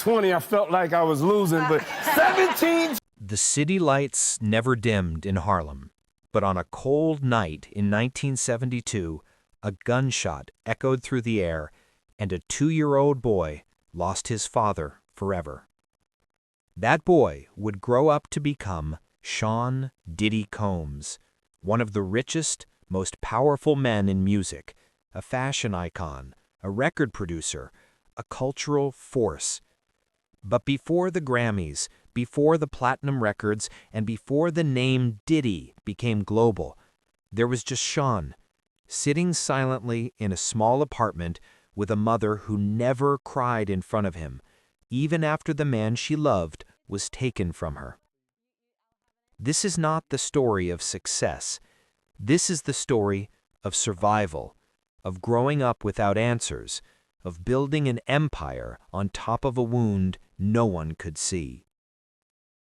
20, I felt like I was losing, but 17. The city lights never dimmed in Harlem, but on a cold night in 1972, a gunshot echoed through the air, and a 2-year-old boy lost his father forever. That boy would grow up to become Sean "Diddy" Combs, one of the richest, most powerful men in music, a fashion icon, a record producer, a cultural force. But before the Grammys, before the platinum records, and before the name Diddy became global, there was just Sean, sitting silently in a small apartment with a mother who never cried in front of him, even after the man she loved was taken from her. This is not the story of success. This is the story of survival, of growing up without answers, of building an empire on top of a wound no one could see.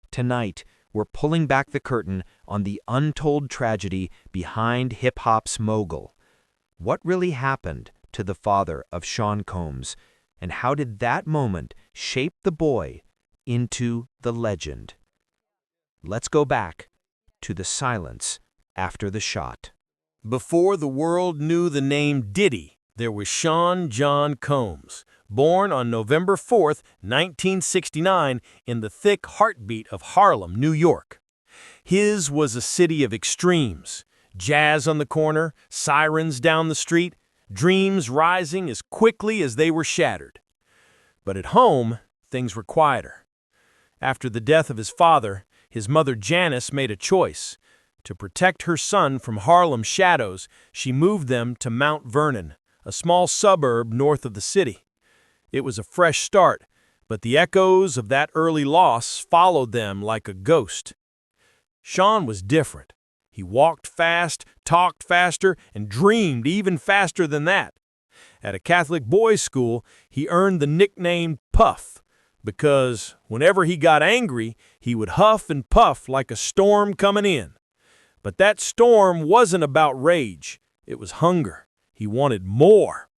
Tonight, we're pulling back the curtain on the untold tragedy behind hip-hop's mogul. What really happened to the father of Sean Combs, and how did that moment shape the boy into the legend? Let's go back to the silence after the shot. Before the world knew the name Diddy, there was Sean John Combs, born on November 4th, 1969, in the thick heartbeat of Harlem, New York. His was a city of extremes: jazz on the corner, sirens down the street, dreams rising as quickly as they were shattered. But at home, things were quieter. After the death of his father, his mother Janice made a choice. To protect her son from Harlem's shadows, she moved them to Mount Vernon, a small suburb north of the city. It was a fresh start, but the echoes of that early loss followed them like a ghost. Sean was different. He walked fast, talked faster, and dreamed even faster than that. At a Catholic boys' school, he earned the nickname Puff, because whenever he got angry, he would huff and puff like a storm coming in. But that storm wasn't about rage. It was hunger. He wanted more.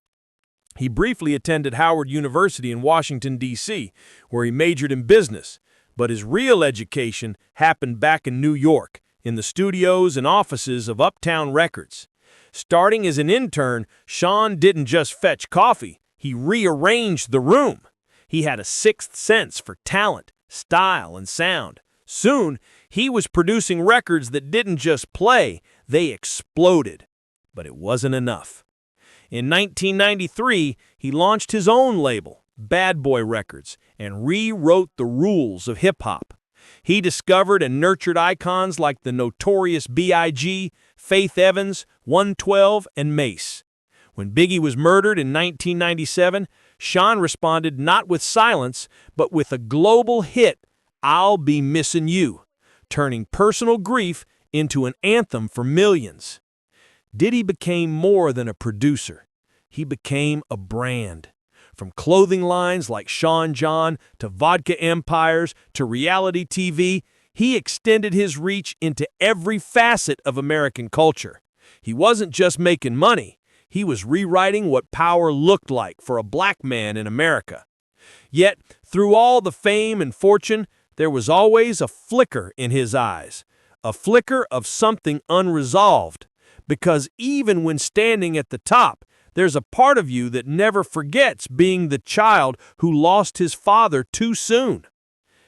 He briefly attended Howard University in Washington, D.C., where he majored in business, but his real education happened back in New York, in the studios and offices of Uptown Records. Starting as an intern, Sean didn't just fetch coffee, he rearranged the room. He had a sixth sense for talent, style, and sound. Soon, he was producing records that didn't just play, they exploded. But it wasn't enough. In 1993, he launched his own label, Bad Boy Records, and rewrote the rules of hip-hop. He discovered and nurtured icons like the notorious B.I.G., Faith Evans, 112, and Mace. When Biggie was murdered in 1997, Sean responded not with silence, but with a global hit, I'll Be Missing You, turning personal grief into an anthem for millions. Diddy became more than a producer. He became a brand. From clothing lines like Sean John to vodka empires to reality TV, he extended his reach into every facet of American culture. He wasn't just making money, he was rewriting what power looked like for a black man in America. Yet, through all the fame and fortune, there was always a flicker in his eyes, a flicker of something unresolved. Because even when standing at the top, there's a part of you that never forgets being the child who lost his father too soon.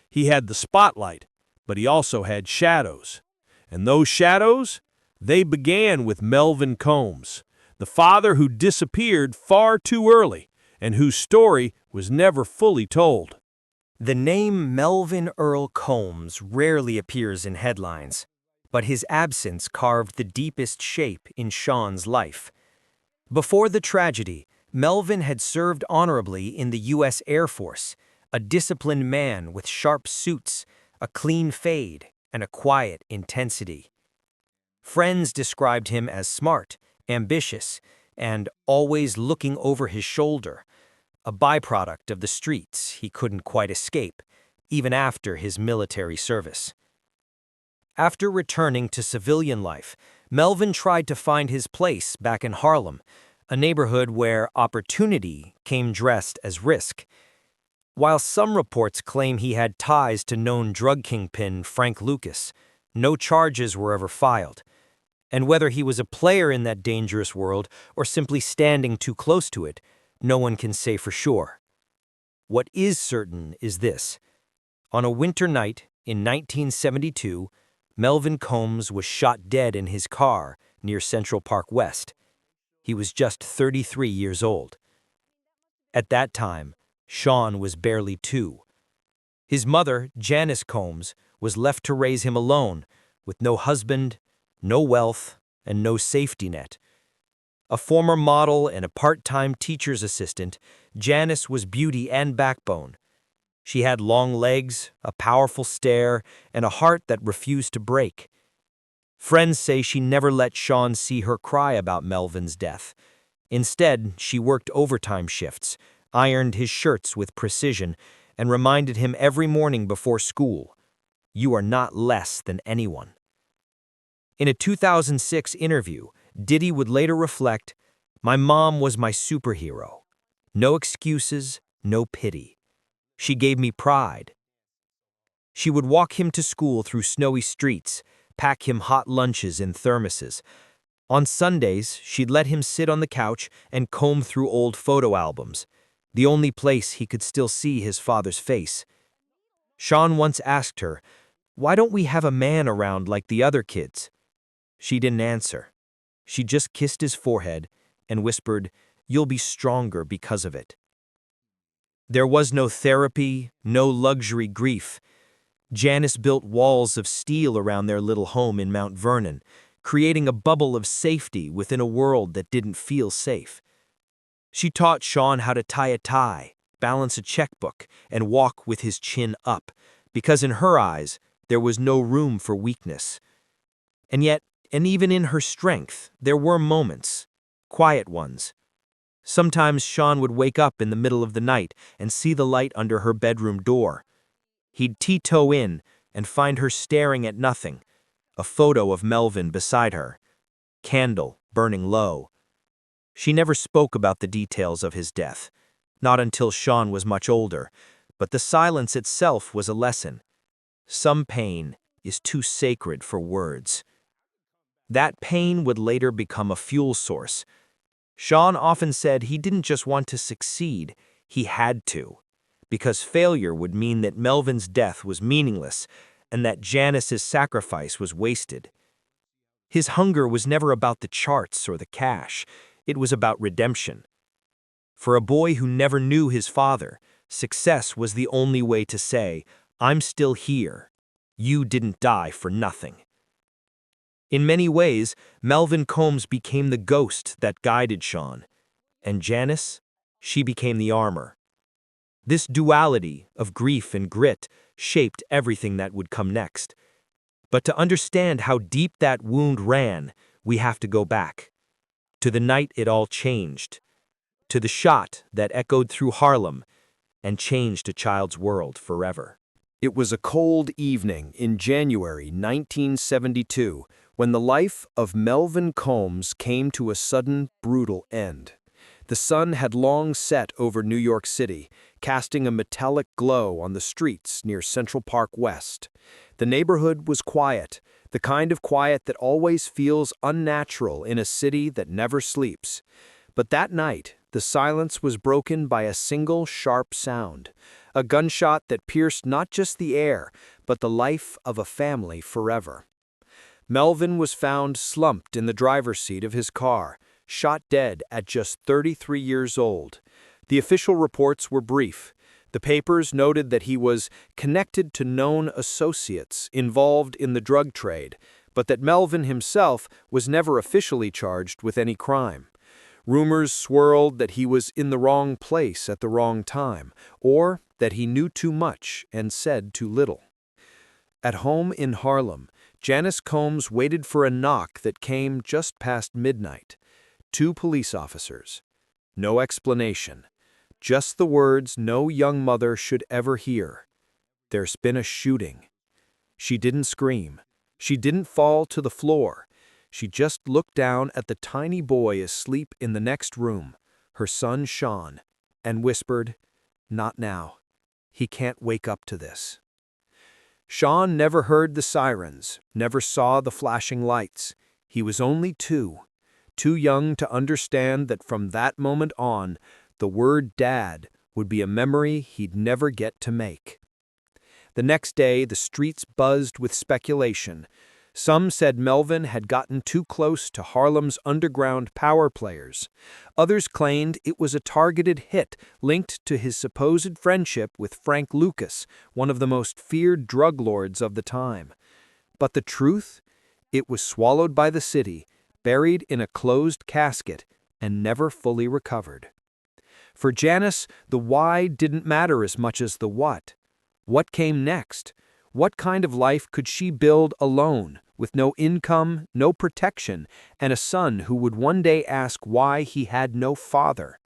He had the spotlight, but he also had shadows. And those shadows, they began with Melvin Combs, the father who disappeared far too early and whose story was never fully told. The name Melvin Earl Combs rarely appears in headlines, but his absence carved the deepest shape in Sean's life. Before the tragedy, Melvin had served honorably in the U.S. Air Force, a disciplined man with sharp suits, a clean fade, and a quiet intensity. Friends described him as smart, ambitious, and always looking over his shoulder, a byproduct of the streets he couldn't quite escape, even after his military service. After returning to civilian life, Melvin tried to find his place back in Harlem, a neighborhood where opportunity came dressed as risk. While some reports claim he had ties to known drug kingpin Frank Lucas, no charges were ever filed. And whether he was a player in that dangerous world or simply standing too close to it, no one can say for sure. What is certain is this. On a winter night in 1972, Melvin Combs was shot dead in his car near Central Park West. He was just 33 years old. At that time, Sean was barely 2. His mother, Janice Combs, was left to raise him alone, with no husband, no wealth, and no safety net. A former model and a part-time teacher's assistant, Janice was beauty and backbone. She had long legs, a powerful stare, and a heart that refused to break. Friends say she never let Sean see her cry about Melvin's death. Instead, she worked overtime shifts, ironed his shirts with precision, and reminded him every morning before school, "You are not less than anyone." In a 2006 interview, Diddy would later reflect, "My mom was my superhero. No excuses, no pity. She gave me pride." She would walk him to school through snowy streets, pack him hot lunches in thermoses. On Sundays, she'd let him sit on the couch and comb through old photo albums, the only place he could still see his father's face. Sean once asked her, "Why don't we have a man around like the other kids?" She didn't answer. She just kissed his forehead and whispered, "You'll be stronger because of it." There was no therapy, no luxury grief. Janice built walls of steel around their little home in Mount Vernon, creating a bubble of safety within a world that didn't feel safe. She taught Sean how to tie a tie, balance a checkbook, and walk with his chin up, because in her eyes, there was no room for weakness. And yet, and even in her strength, there were moments, quiet ones. Sometimes Sean would wake up in the middle of the night and see the light under her bedroom door. He'd tiptoe in and find her staring at nothing, a photo of Melvin beside her, candle burning low. She never spoke about the details of his death, not until Sean was much older, but the silence itself was a lesson. Some pain is too sacred for words. That pain would later become a fuel source. Sean often said he didn't just want to succeed, he had to, because failure would mean that Melvin's death was meaningless and that Janice's sacrifice was wasted. His hunger was never about the charts or the cash. It was about redemption. For a boy who never knew his father, success was the only way to say, "I'm still here. You didn't die for nothing." In many ways, Melvin Combs became the ghost that guided Sean, and Janice, she became the armor. This duality of grief and grit shaped everything that would come next. But to understand how deep that wound ran, we have to go back. To the night it all changed. To the shot that echoed through Harlem and changed a child's world forever. It was a cold evening in January 1972 when the life of Melvin Combs came to a sudden, brutal end. The sun had long set over New York City, casting a metallic glow on the streets near Central Park West. The neighborhood was quiet, the kind of quiet that always feels unnatural in a city that never sleeps. But that night, the silence was broken by a single sharp sound, a gunshot that pierced not just the air, but the life of a family forever. Melvin was found slumped in the driver's seat of his car, shot dead at just 33 years old. The official reports were brief. The papers noted that he was connected to known associates involved in the drug trade, but that Melvin himself was never officially charged with any crime. Rumors swirled that he was in the wrong place at the wrong time, or that he knew too much and said too little. At home in Harlem, Janice Combs waited for a knock that came just past midnight. 2 police officers. No explanation. Just the words no young mother should ever hear. "There's been a shooting." She didn't scream. She didn't fall to the floor. She just looked down at the tiny boy asleep in the next room, her son Sean, and whispered, "Not now. he can't wake up to this. Sean never heard the sirens, never saw the flashing lights. He was only too young to understand that from that moment on, the word Dad would be a memory he'd never get to make. The next day, the streets buzzed with speculation. Some said Melvin had gotten too close to Harlem's underground power players. Others claimed it was a targeted hit linked to his supposed friendship with Frank Lucas, one of the most feared drug lords of the time. But the truth? It was swallowed by the city, buried in a closed casket, and never fully recovered. For Janice, the why didn't matter as much as the what. What came next? What kind of life could she build alone, with no income, no protection, and a son who would one day ask why he had no father?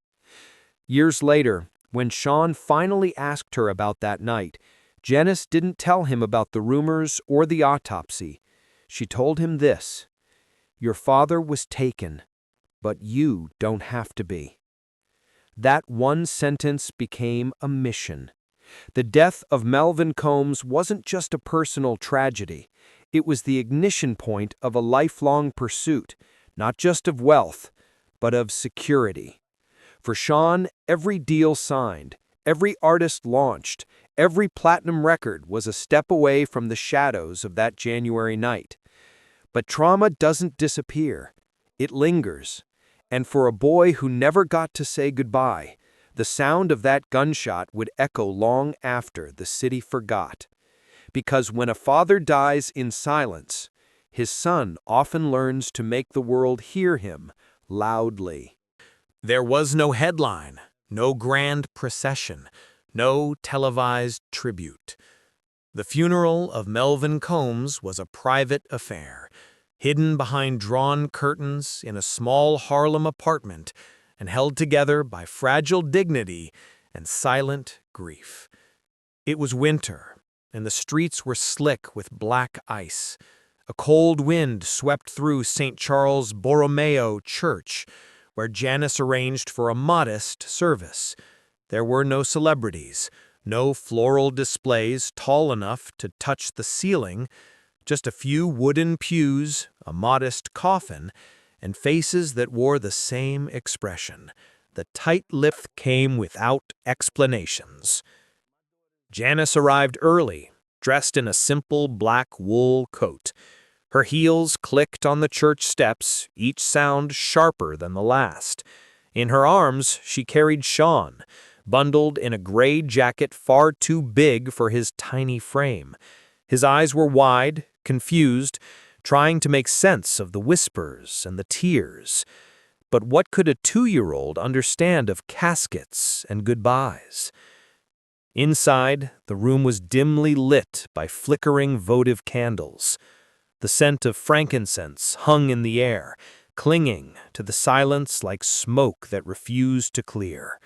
Years later, when Sean finally asked her about that night, Janice didn't tell him about the rumors or the autopsy. She told him this: "Your father was taken, but you don't have to be." That one sentence became a mission. The death of Melvin Combs wasn't just a personal tragedy. It was the ignition point of a lifelong pursuit, not just of wealth, but of security. For Sean, every deal signed, every artist launched, every platinum record was a step away from the shadows of that January night. But trauma doesn't disappear. It lingers. And for a boy who never got to say goodbye, the sound of that gunshot would echo long after the city forgot. Because when a father dies in silence, his son often learns to make the world hear him loudly. There was no headline, no grand procession, no televised tribute. The funeral of Melvin Combs was a private affair, hidden behind drawn curtains in a small Harlem apartment and held together by fragile dignity and silent grief. It was winter, and the streets were slick with black ice. A cold wind swept through St. Charles Borromeo Church, where Janice arranged for a modest service. There were no celebrities, no floral displays tall enough to touch the ceiling, just a few wooden pews, a modest coffin, and faces that wore the same expression. The tight lip came without explanations. Janice arrived early, dressed in a simple black wool coat. Her heels clicked on the church steps, each sound sharper than the last. In her arms, she carried Sean, bundled in a gray jacket far too big for his tiny frame. His eyes were wide, confused, trying to make sense of the whispers and the tears. But what could a 2-year-old understand of caskets and goodbyes? Inside, the room was dimly lit by flickering votive candles. The scent of frankincense hung in the air, clinging to the silence like smoke that refused to clear.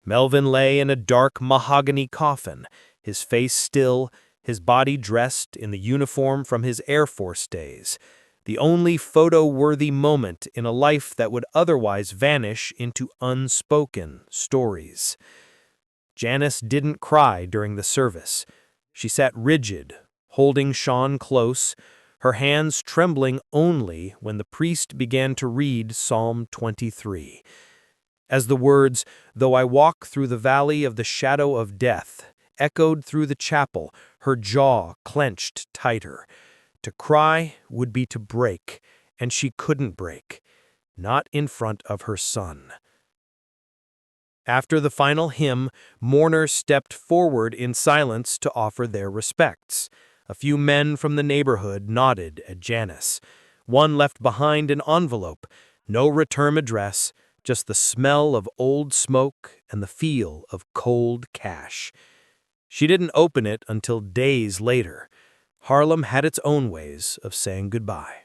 Melvin lay in a dark mahogany coffin, his face still, his body dressed in the uniform from his Air Force days, the only photo-worthy moment in a life that would otherwise vanish into unspoken stories. Janice didn't cry during the service. She sat rigid, holding Sean close, her hands trembling only when the priest began to read Psalm 23. As the words, "Though I walk through the valley of the shadow of death," echoed through the chapel, her jaw clenched tighter. To cry would be to break, and she couldn't break, not in front of her son. After the final hymn, mourners stepped forward in silence to offer their respects. A few men from the neighborhood nodded at Janice. One left behind an envelope, no return address, just the smell of old smoke and the feel of cold cash. She didn't open it until days later. Harlem had its own ways of saying goodbye.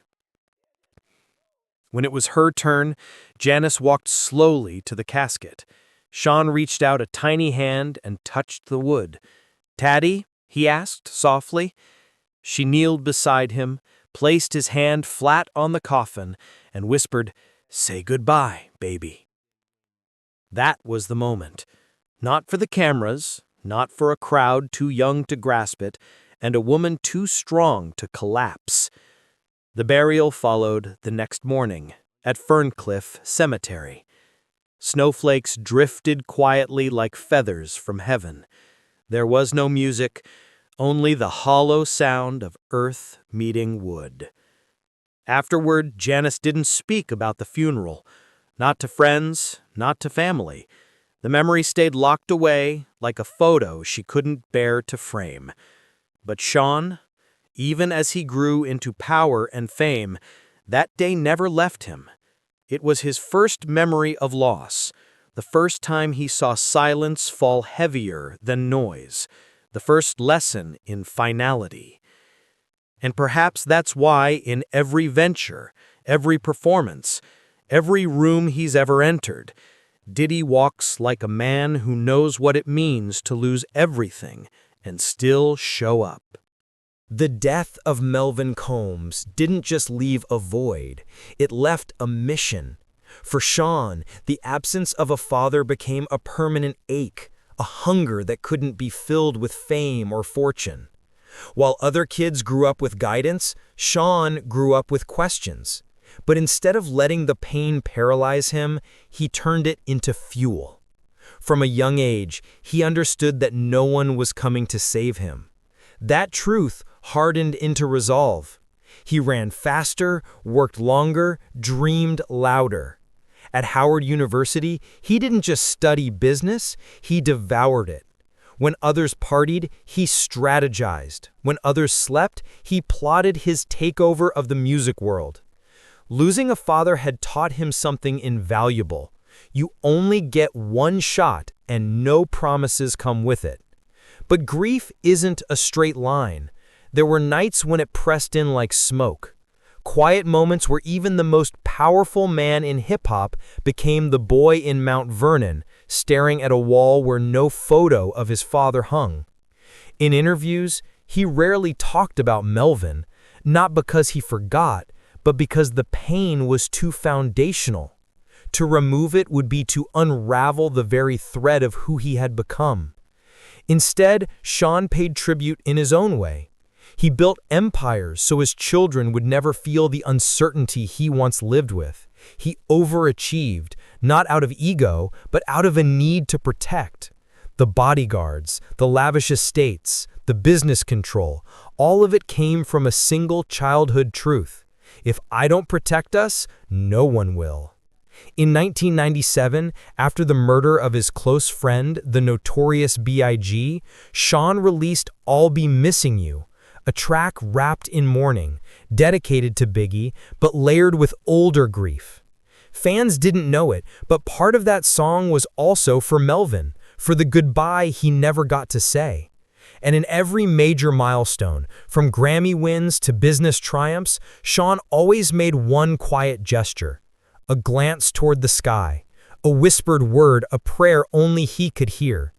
When it was her turn, Janice walked slowly to the casket. Sean reached out a tiny hand and touched the wood. "Taddy?" he asked softly. She kneeled beside him, placed his hand flat on the coffin, and whispered, "Say goodbye, baby." That was the moment. Not for the cameras, not for a crowd too young to grasp it, and a woman too strong to collapse. The burial followed the next morning at Ferncliff Cemetery. Snowflakes drifted quietly like feathers from heaven. There was no music, only the hollow sound of earth meeting wood. Afterward, Janice didn't speak about the funeral, not to friends, not to family. The memory stayed locked away like a photo she couldn't bear to frame. But Sean, even as he grew into power and fame, that day never left him. It was his first memory of loss, the first time he saw silence fall heavier than noise, the first lesson in finality. And perhaps that's why in every venture, every performance, every room he's ever entered, Diddy walks like a man who knows what it means to lose everything and still show up. The death of Melvin Combs didn't just leave a void, it left a mission. For Sean, the absence of a father became a permanent ache, a hunger that couldn't be filled with fame or fortune. While other kids grew up with guidance, Sean grew up with questions. But instead of letting the pain paralyze him, he turned it into fuel. From a young age, he understood that no one was coming to save him. That truth hardened into resolve. He ran faster, worked longer, dreamed louder. At Howard University, he didn't just study business, he devoured it. When others partied, he strategized. When others slept, he plotted his takeover of the music world. Losing a father had taught him something invaluable. You only get one shot, and no promises come with it. But grief isn't a straight line. There were nights when it pressed in like smoke. Quiet moments where even the most powerful man in hip-hop became the boy in Mount Vernon, staring at a wall where no photo of his father hung. In interviews, he rarely talked about Melvin, not because he forgot, but because the pain was too foundational. To remove it would be to unravel the very thread of who he had become. Instead, Sean paid tribute in his own way. He built empires so his children would never feel the uncertainty he once lived with. He overachieved, not out of ego, but out of a need to protect. The bodyguards, the lavish estates, the business control, all of it came from a single childhood truth. If I don't protect us, no one will. In 1997, after the murder of his close friend, the notorious B.I.G., Sean released I'll Be Missing You, a track wrapped in mourning, dedicated to Biggie, but layered with older grief. Fans didn't know it, but part of that song was also for Melvin, for the goodbye he never got to say. And in every major milestone, from Grammy wins to business triumphs, Sean always made one quiet gesture. A glance toward the sky, a whispered word, a prayer only he could hear.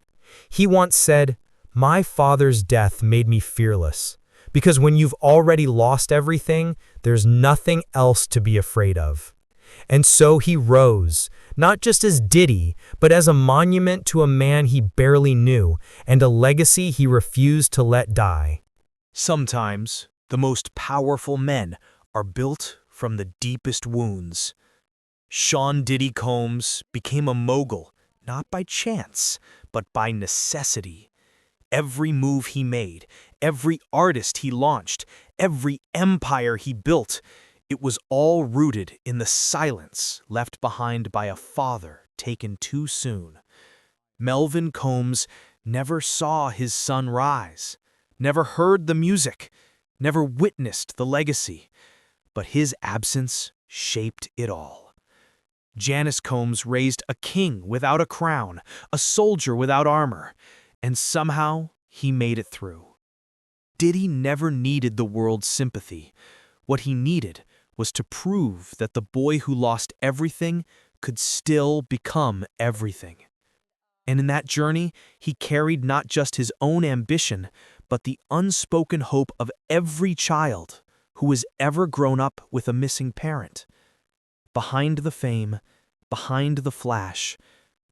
He once said, "My father's death made me fearless, because when you've already lost everything, there's nothing else to be afraid of." And so he rose, not just as Diddy, but as a monument to a man he barely knew, and a legacy he refused to let die. Sometimes, the most powerful men are built from the deepest wounds. Sean Diddy Combs became a mogul, not by chance, but by necessity. Every move he made, every artist he launched, every empire he built, it was all rooted in the silence left behind by a father taken too soon. Melvin Combs never saw his son rise, never heard the music, never witnessed the legacy, but his absence shaped it all. Janice Combs raised a king without a crown, a soldier without armor, and somehow he made it through. Diddy never needed the world's sympathy. What he needed was to prove that the boy who lost everything could still become everything. And in that journey, he carried not just his own ambition, but the unspoken hope of every child who has ever grown up with a missing parent. Behind the fame, behind the flash,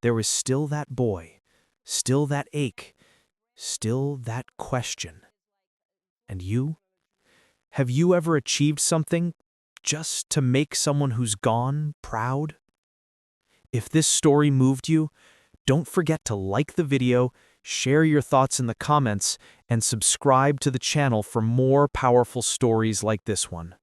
there was still that boy, still that ache, still that question. And you? Have you ever achieved something just to make someone who's gone proud? If this story moved you, don't forget to like the video, share your thoughts in the comments, and subscribe to the channel for more powerful stories like this one.